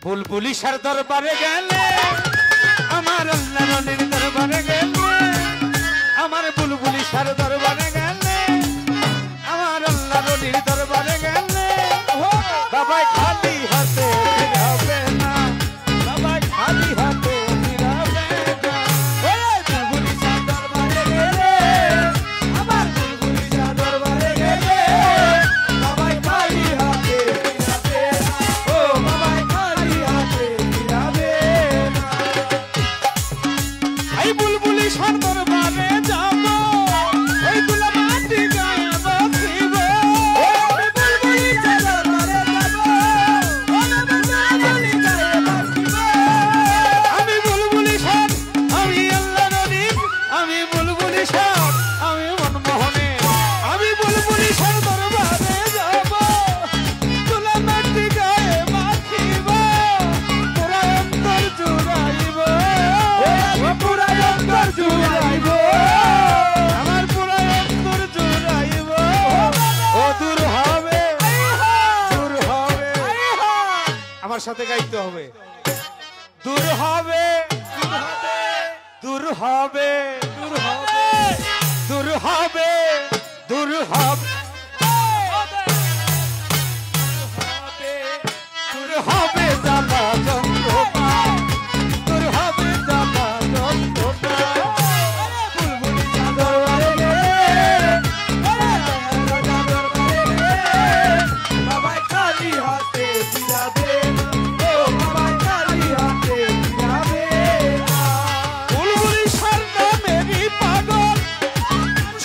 বুলবুলি সার দরবারে গেলে আমার আল্লাহ রলির দরবারে গেলে আমার বুলবুলি সার দরবারে গেলে আমার আল্লাহ রলির দরবারে গেলে বাবা খালি হাতে ফিরাবে না বাবা খালি হাতে ফিরাবে না বুলবুলি সার দরবারে গেলে আমার বুলবুলি সার দরবারে গেলে বাবা খালি হাতে ফিরাবে না ও বাবা খালি হাতে ফিরাবে না এই বুলবুলি সার দরবারে যাব ওই দুলা মাটি গায়ে বসিব বুলবুলি সার দরবারে যাব আমি বুলবুলি সার আমি আল্লাহ নবী আমি বুলবুলি সার আমি মনমোহনে আমি বুলবুলি সার দরবারে যাব দুলা মাটি গায়ে বসিব পুরা অন্তর জুড়াইব পুরা অন্তর জুড়াইব আমার পুরা অন্তর জুড়াইব ও দূর হবে আমার সাথে গাইতে হবে দূর হবে দূর হবে দূর হবে দূর হবে দূর হবে দূর হবে জ্বালা যন্ত্রণা দূর হবে জ্বালা যন্ত্রণা বুলবুলি সার দরবারে গেলে বাবা খালি হাতে ফিরাবে ও বাবা খালি হাতে ফিরাবে বুলবুলি সার নামেরই পাগল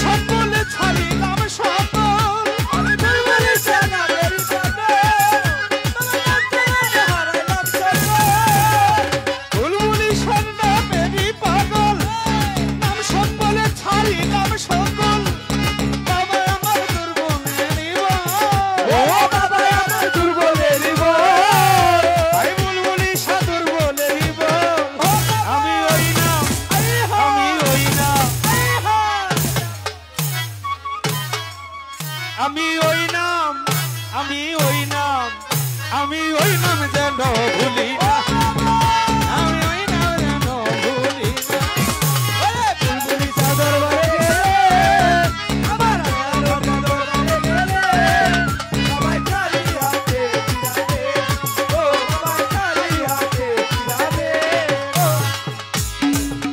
সব বলে ছাড়িলাম সকল বুলবুলি সার নামেরই বুলবুলি সার নামেরই পাগল নাম সব বলে ছাড়িলাম সকল বাবা আমার দুর্বলের ও বাবা আমার দুর্বলের ভাই বুলবুলি সার দুর্বলের আমি ওই নাম আমি ওই নাম আমি ওই নাম আমি ওই নাম আমি ওই নাম যেন ভুলি না আমি ওই নাম যেন ভুলি না বুলবুলি সার দরবারে গেলে আমার আল্লাহর দরবারে গেলে বাবা খালি হাতে ফিরাবে ও বাবা খালি হাতে ফিরাবে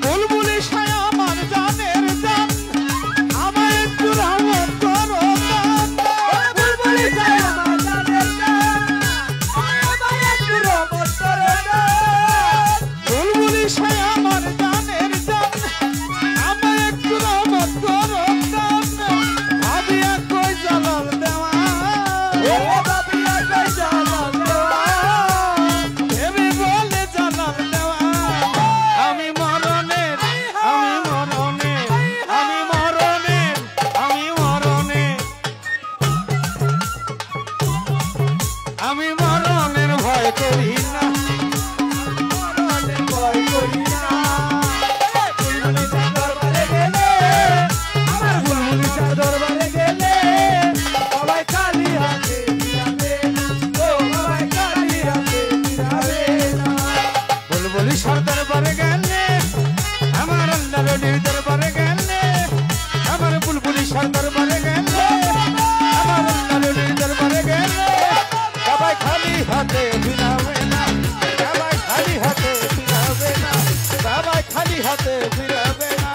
বুলবুলি সার আমার জানের জান আমায় একটু রহমত করো বুলবুলি সার আমার জানের জান আমায় একটু রহমত করো বুলবুলি সার আমার জানের জান আমায় একটু রহমত করো ভাবিয়া কই জালাল দেওয়া ও ভাবিয়া কই জালাল দেওয়া ভেবে বলে জালাল দেওয়া আমি মরণের আমি মরণের আমি মরণের আমি মরণের আমি মরণের ভয় করি না মরণের ভয় করি না বুলবুলি সার দরবারে গেলে আমার বুলবুলি সার দরবারে গেলে সবাই খালি হাতে ফিরাবে ও সবাই খালি হাতে ফিরাবে না বুলবুলি সার দরবারে গেলে আমার আল্লাহ রলির দরবারে গেলে আমার বুলবুলি সার দরবারে গেলে আমার আল্লাহ রলির দরবারে গেলে সবাই খালি হাতে ফিরাবে না সবাই খালি হাতে ফিরাবে না সবাই খালি হাতে ফিরাবে না